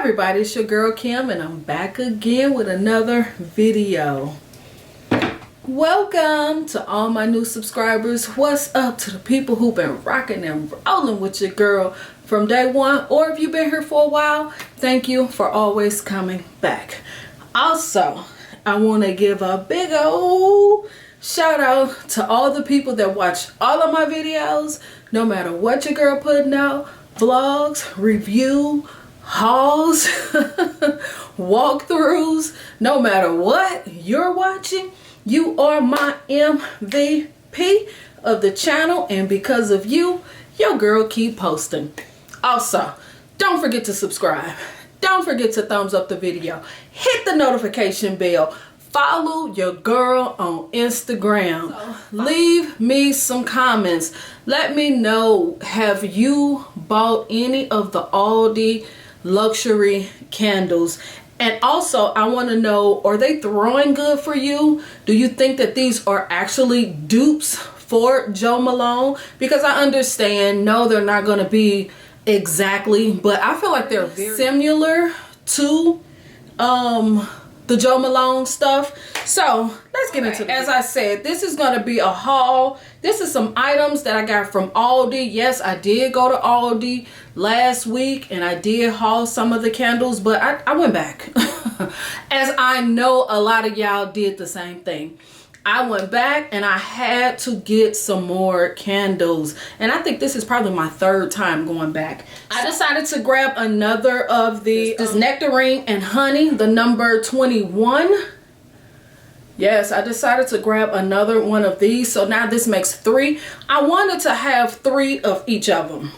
everybody, it's your girl Kim and I'm back again with another video. Welcome to all my new subscribers. What's up to the people who've been rocking and rolling with your girl from day one, or if you've been here for a while, thank you for always coming back. Also, I want to give a big old shout out to all the people that watch all of my videos, no matter what your girl putting out, vlogs, review, hauls, walkthroughs, no matter what you're watching, you are my MVP of the channel, and because of you, your girl keep posting. Also, don't forget to subscribe. Don't forget to thumbs up the video. Hit the notification bell. Follow your girl on Instagram. Leave me some comments. Let me know, have you bought any of the ALDI luxury candles? And also, I want to know, are they throwing good for you? Do you think that these are actually dupes for Jo Malone? Because I understand, no, they're not going to be exactly, but I feel like they're very similar to the Jo Malone stuff. So let's get into it. As I said, this is going to be a haul. This is some items that I got from ALDI. Yes, I did go to ALDI last week and I did haul some of the candles, but I went back. As I know a lot of y'all did the same thing. I went back and I had to get some more candles, and I think this is probably my third time going back. I decided to grab another of this nectarine and honey, the number 21. Yes, I decided to grab another one of these, so now this makes 3. I wanted to have 3 of each of them.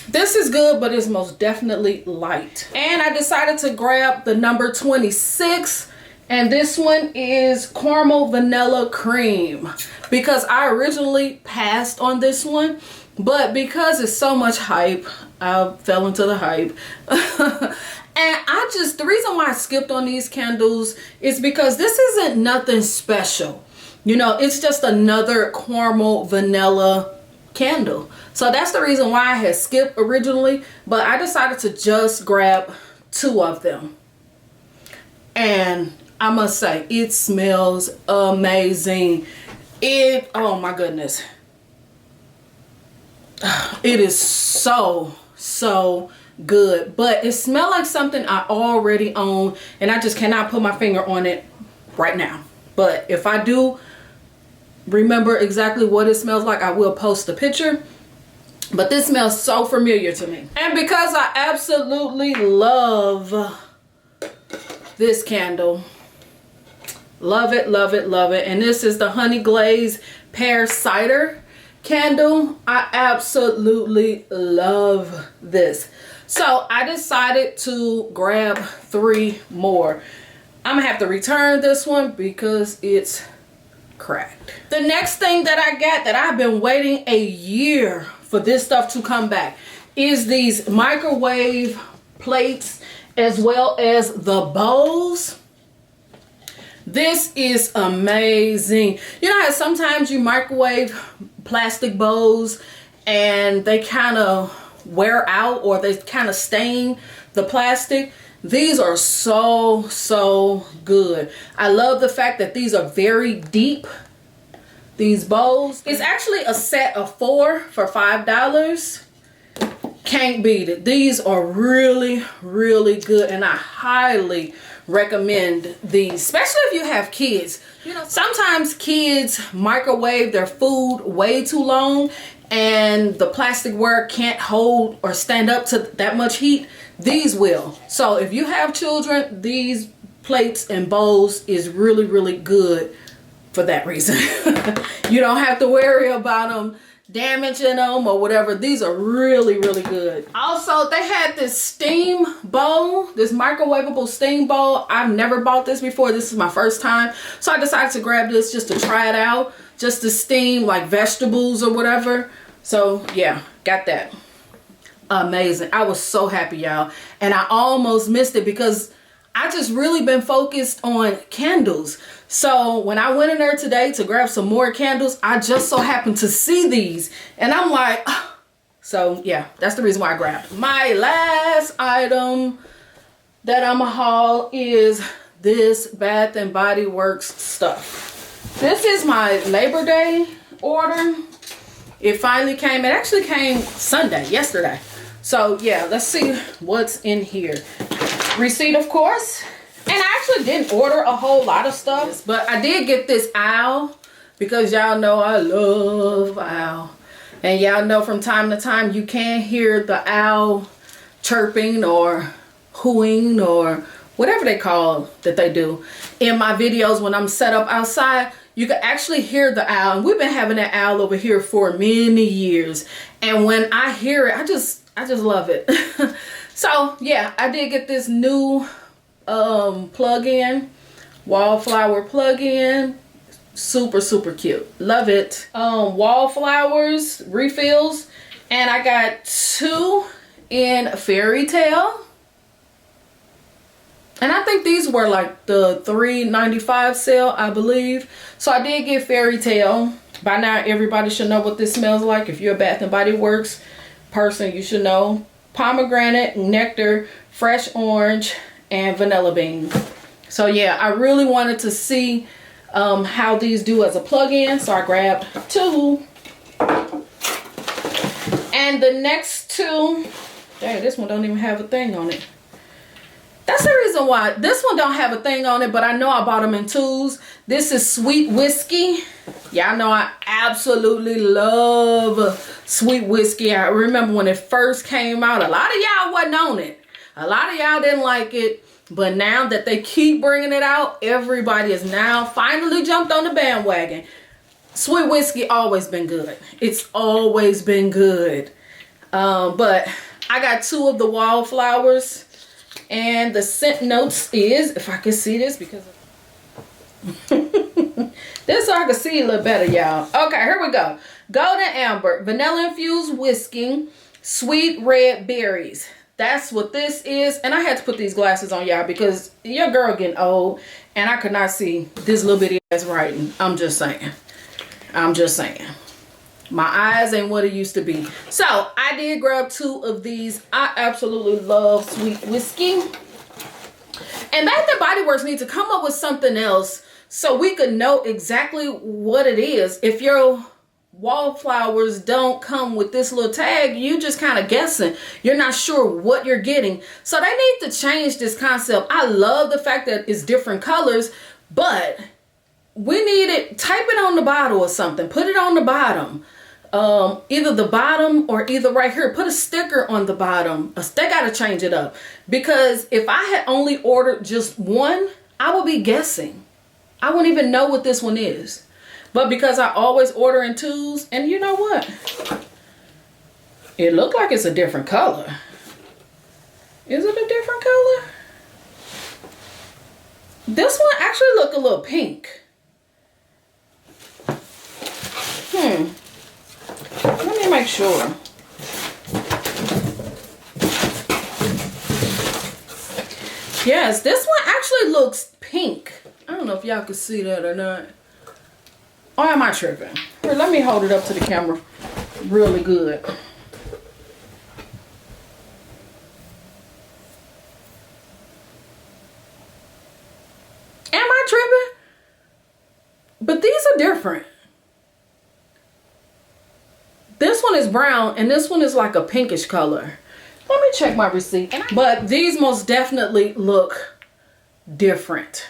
This is good, but it's most definitely light. And I decided to grab the number 26. And this one is caramel vanilla cream, because I originally passed on this one, but because it's so much hype, I fell into the hype. And the reason why I skipped on these candles is because this isn't nothing special. You know, it's just another caramel vanilla candle. So that's the reason why I had skipped originally, but I decided to just grab 2 of them. And I must say, it smells amazing. Oh my goodness. It is so good. But it smells like something I already own, and I just cannot put my finger on it right now. But if I do remember exactly what it smells like, I will post a picture. But this smells so familiar to me. And because I absolutely love this candle, love it, love it, love it. And this is the honey glaze pear cider candle. I absolutely love this. So I decided to grab 3 more. I'm gonna have to return this one because it's cracked. The next thing that I got, that I've been waiting a year for this stuff to come back, is these microwave plates as well as the bowls. This is amazing. You know how sometimes you microwave plastic bowls and they kind of wear out, or they kind of stain the plastic? These are so good. I love the fact that these are very deep, these bowls. It's actually a set of 4 for $5. Can't beat it. These are really good, and I highly recommend these, especially if you have kids. You know, sometimes kids microwave their food way too long and the plasticware can't hold or stand up to that much heat. These will. So if you have children, these plates and bowls is really good for that reason. You don't have to worry about them damaging them or whatever. These are really good. Also, they had this steam bowl, this microwavable steam bowl. I've never bought this before. This is my first time, so I decided to grab this just to try it out, just to steam like vegetables or whatever. So yeah, got that. Amazing. I was so happy, y'all, and I almost missed it because I just really been focused on candles. So when I went in there today to grab some more candles, I just so happened to see these, and I'm like, oh, So yeah, that's the reason why I grabbed. My last item that I'm gonna haul is this Bath and Body Works stuff. This is my Labor Day order. It finally came. It actually came Sunday, yesterday. So yeah, let's see what's in here. Receipt, of course. And I actually didn't order a whole lot of stuff, but I did get this owl because y'all know I love owl. And y'all know from time to time you can hear the owl chirping or hooing or whatever they call that they do in my videos when I'm set up outside. You can actually hear the owl, and we've been having that owl over here for many years, and when I hear it, I just love it. So yeah, I did get this new plug-in, wallflower plug-in. Super cute, love it. Wallflowers refills, and I got 2 in Fairy Tale. And I think these were like the $3.95 sale, I believe. So I did get Fairy Tale. By now, everybody should know what this smells like. If you're a Bath and Body Works person, you should know. Pomegranate, nectar, fresh orange, and vanilla bean. So yeah, I really wanted to see how these do as a plug-in. So I grabbed 2. And the next 2, dang, this one don't even have a thing on it. That's the reason why this one don't have a thing on it, but I know I bought them in 2s. This is Sweet Whiskey. Y'all know I absolutely love Sweet Whiskey. I remember when it first came out, a lot of y'all wasn't on it. A lot of y'all didn't like it, but now that they keep bringing it out, everybody is now finally jumped on the bandwagon. Sweet Whiskey always been good. It's always been good. But I got 2 of the wallflowers. And the scent notes is, if I can see this, because this so I can see a little better, y'all. Okay, here we go. Golden Amber, vanilla infused whiskey, sweet red berries. That's what this is. And I had to put these glasses on, y'all, because your girl getting old and I could not see this little bitty ass writing. I'm just saying. I'm just saying. My eyes ain't what it used to be. So I did grab 2 of these. I absolutely love Sweet Whiskey. And Bath and Body Works need to come up with something else so we could know exactly what it is. If your wallflowers don't come with this little tag, you just kind of guessing. You're not sure what you're getting. So they need to change this concept. I love the fact that it's different colors, but we need it. Type it on the bottle or something. Put it on the bottom. Either the bottom or either right here. Put a sticker on the bottom. They got to change it up. Because if I had only ordered just one, I would be guessing. I wouldn't even know what this one is. But because I always order in 2s, and you know what? It looked like it's a different color. Is it a different color? This one actually look a little pink. Let me make sure. Yes, this one actually looks pink. I don't know if y'all can see that or not. Or am I tripping? Here, let me hold it up to the camera really good. Am I tripping? But these are different. This one is brown and this one is like a pinkish color. Let me check my receipt. But these most definitely look different.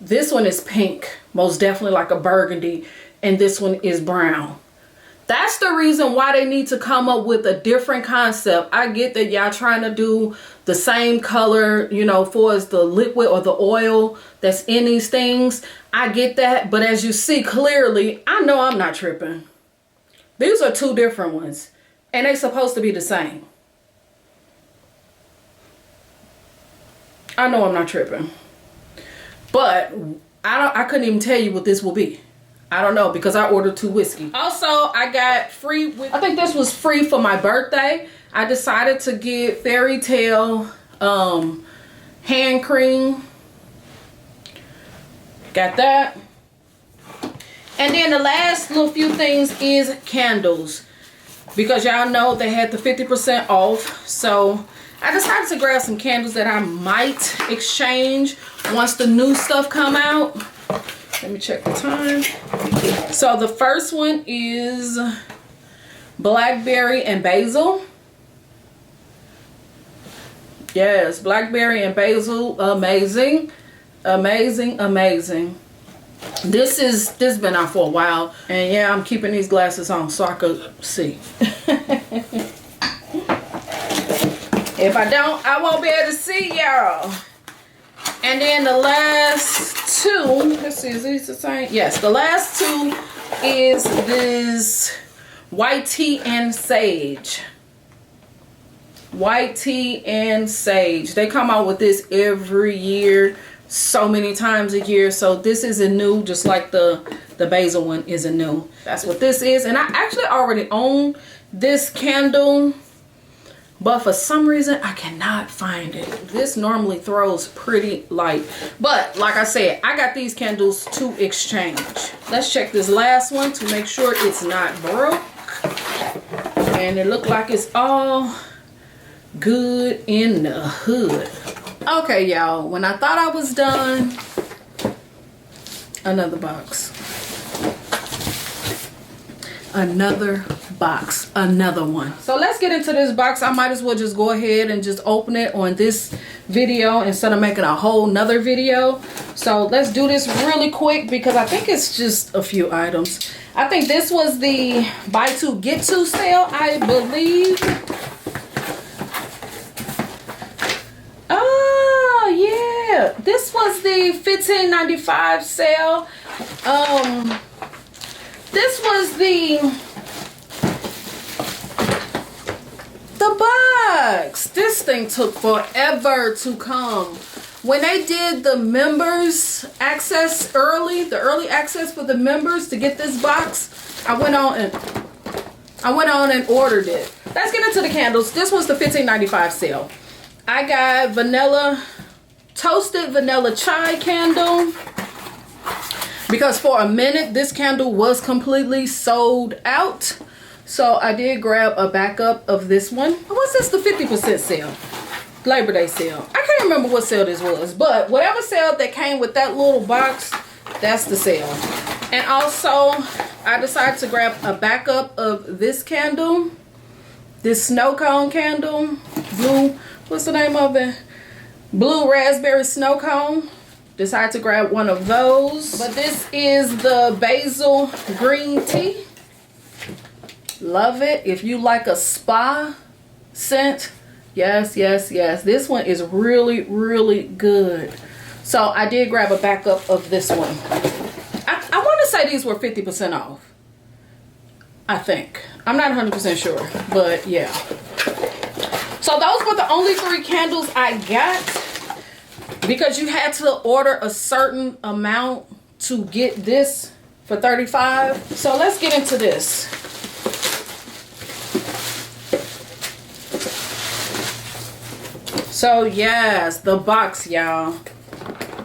This one is pink, most definitely like a burgundy, and this one is brown. That's the reason why they need to come up with a different concept. I get that y'all trying to do the same color, you know, for as the liquid or the oil that's in these things. I get that, but as you see clearly, I know I'm not tripping. These are 2 different ones, and they're supposed to be the same. I know I'm not tripping. But I couldn't even tell you what this will be. I don't know, because I ordered 2 whiskey. Also, I got free, I think this was free for my birthday. I decided to get Fairy Tale hand cream. Got that. And then the last little few things is candles. because y'all know they had the 50% off. So I decided to grab some candles that I might exchange once the new stuff come out. Let me check the time. So the first one is blackberry and basil. Yes, blackberry and basil, amazing, amazing, amazing. This been out for a while, and yeah, I'm keeping these glasses on so I could see. If I don't, I won't be able to see y'all. And then the last two, let's see, is these the same? Yes, the last two is this white tea and sage. White tea and sage. They come out with this every year, so many times a year. So this is a new, just like the basil one is a new. That's what this is. And I actually already own this candle, but for some reason I cannot find it. This normally throws pretty light, but like I said, I got these candles to exchange. Let's check this last one to make sure it's not broke. And it looked like it's all good in the hood. Okay, y'all, when I thought I was done, another box. Another box, another one. So let's get into this box. I might as well just go ahead and just open it on this video instead of making a whole nother video. So let's do this really quick because I think it's just a few items. I think this was the buy two get two sale, I believe. Oh yeah, this was the $15.95 sale. This was the box. This thing took forever to come. When they did the members access early, the early access for the members to get this box, I went on and ordered it. Let's get into the candles. This was the $15.95 sale. I got toasted vanilla chai candle, because for a minute this candle was completely sold out. So I did grab a backup of this one. What's this? The 50% sale. Labor Day sale. I can't remember what sale this was, but whatever sale that came with that little box, that's the sale. And also, I decided to grab a backup of this candle. This snow cone candle. Blue, what's the name of it? Blue raspberry snow cone. Decided to grab one of those. But this is the basil green tea. Love it. If you like a spa scent, yes, yes, yes. This one is really, really good. So I did grab a backup of this one. I want to say these were 50% off. I think. I'm not 100% sure, but yeah. So those were the only 3 candles I got, because you had to order a certain amount to get this for $35. So let's get into this. So yes, the box, y'all.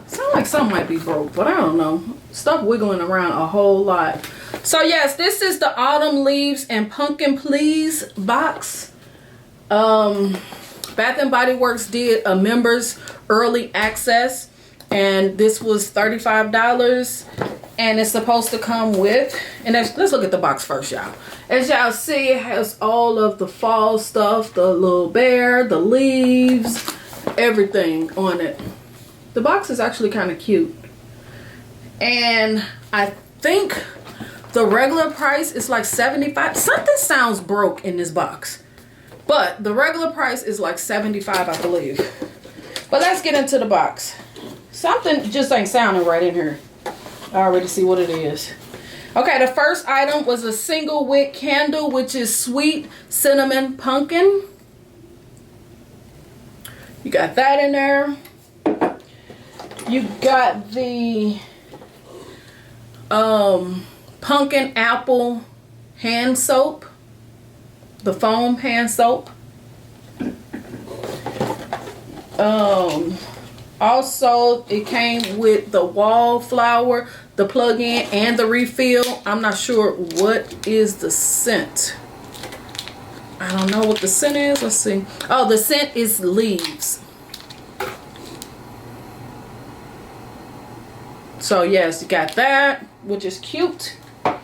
Sound like something might be broke, but I don't know. Stuff wiggling around a whole lot. So yes, this is the Autumn Leaves and Pumpkin Please box. Bath and Body Works did a members early access, and this was $35, and it's supposed to come with, and let's look at the box first, y'all. As y'all see, it has all of the fall stuff, the little bear, the leaves, everything on it. The box is actually kind of cute, and I think the regular price is like $75. Something sounds broke in this box, but the regular price is like $75, I believe. But let's get into the box. Something just ain't sounding right in here. I already see what it is. Okay, the first item was a single wick candle, which is sweet cinnamon pumpkin. You got that in there. You got the pumpkin apple hand soap, the foam hand soap. Also, it came with the wallflower, the plug-in, and the refill. I'm not sure what is the scent. I don't know what the scent is. Let's see. Oh, the scent is leaves. So yes, you got that, which is cute. Okay,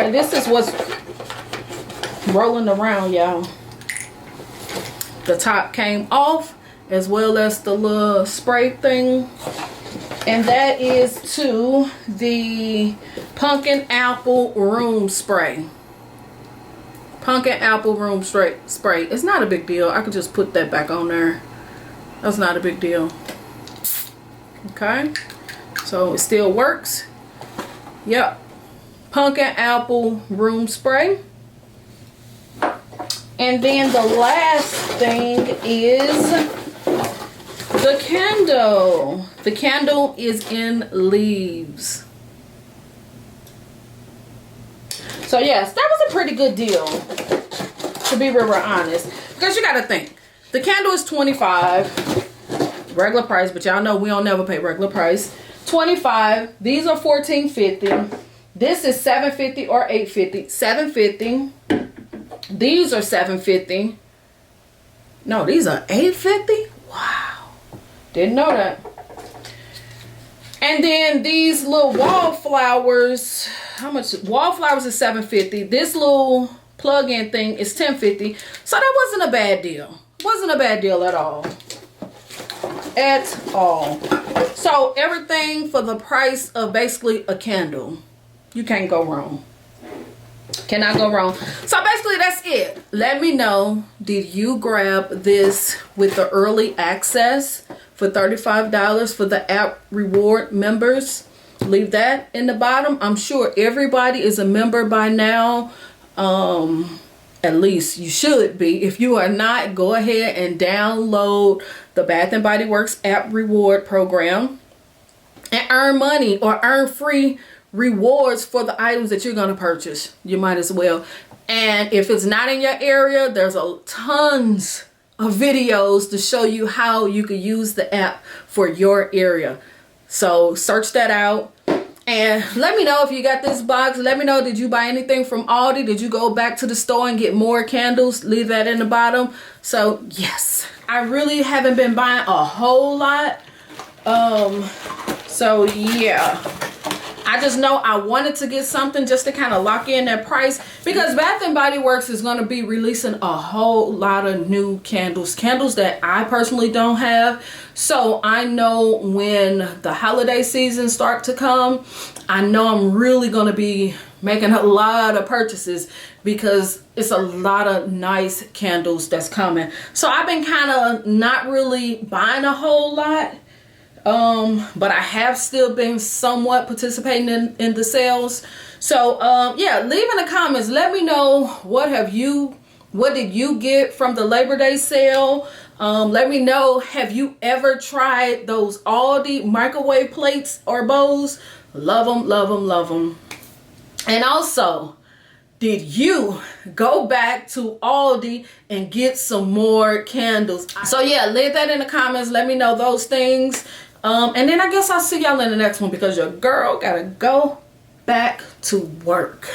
this is what's rolling around, y'all. The top came off, as well as the little spray thing. And that is to the pumpkin apple room spray. Pumpkin apple room spray. It's not a big deal. I could just put that back on there. That's not a big deal. Okay, so it still works. Yep, pumpkin apple room spray. And then the last thing is the candle. The candle is in leaves. So yes, that was a pretty good deal, to be real honest, because you got to think, the candle is $25. Regular price, but y'all know we don't never pay regular price. $25. These are $14.50. This is $7.50 or $8.50. $7.50. These are $7.50. No, these are $8.50. Wow, didn't know that. And then these little wallflowers. How much? Wallflowers is $7.50. This little plug-in thing is $10.50. So that wasn't a bad deal. Wasn't a bad deal at all. At all. So everything for the price of basically a candle. You can't go wrong. Cannot go wrong. So basically that's it. Let me know, did you grab this with the early access for $35 for the app reward members? Leave that in the bottom. I'm sure everybody is a member by now. At least you should be. If you are not, go ahead and download the Bath & Body Works app reward program and earn money or earn free rewards for the items that you're going to purchase. You might as well. And if it's not in your area, there's tons of videos to show you how you could use the app for your area. So search that out. And let me know if you got this box. Let me know, did you buy anything from Aldi? Did you go back to the store and get more candles? Leave that in the bottom. So yes, I really haven't been buying a whole lot. So yeah, I just know I wanted to get something just to kind of lock in that price, because Bath & Body Works is going to be releasing a whole lot of new candles that I personally don't have. So I know when the holiday season start to come, I know I'm really going to be making a lot of purchases, because it's a lot of nice candles that's coming. So I've been kind of not really buying a whole lot. But I have still been somewhat participating in the sales. So yeah, leave in the comments, let me know, what did you get from the Labor Day sale? Let me know, have you ever tried those Aldi microwave plates or bowls? Love them, love them, love them. And also, did you go back to Aldi and get some more candles? So yeah, leave that in the comments, let me know those things. And then I guess I'll see y'all in the next one, because your girl gotta go back to work.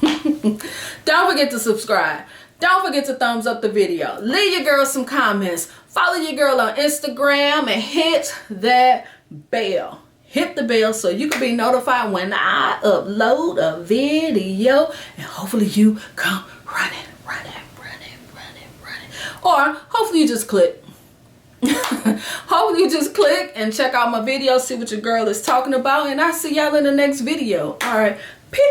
Don't forget to subscribe. Don't forget to thumbs up the video. Leave your girl some comments. Follow your girl on Instagram and hit that bell. Hit the bell so you can be notified when I upload a video. And hopefully you come running. Or hopefully you just click. Hopefully you just click and check out my video, see what your girl is talking about, and I'll see y'all in the next video. All right, peace.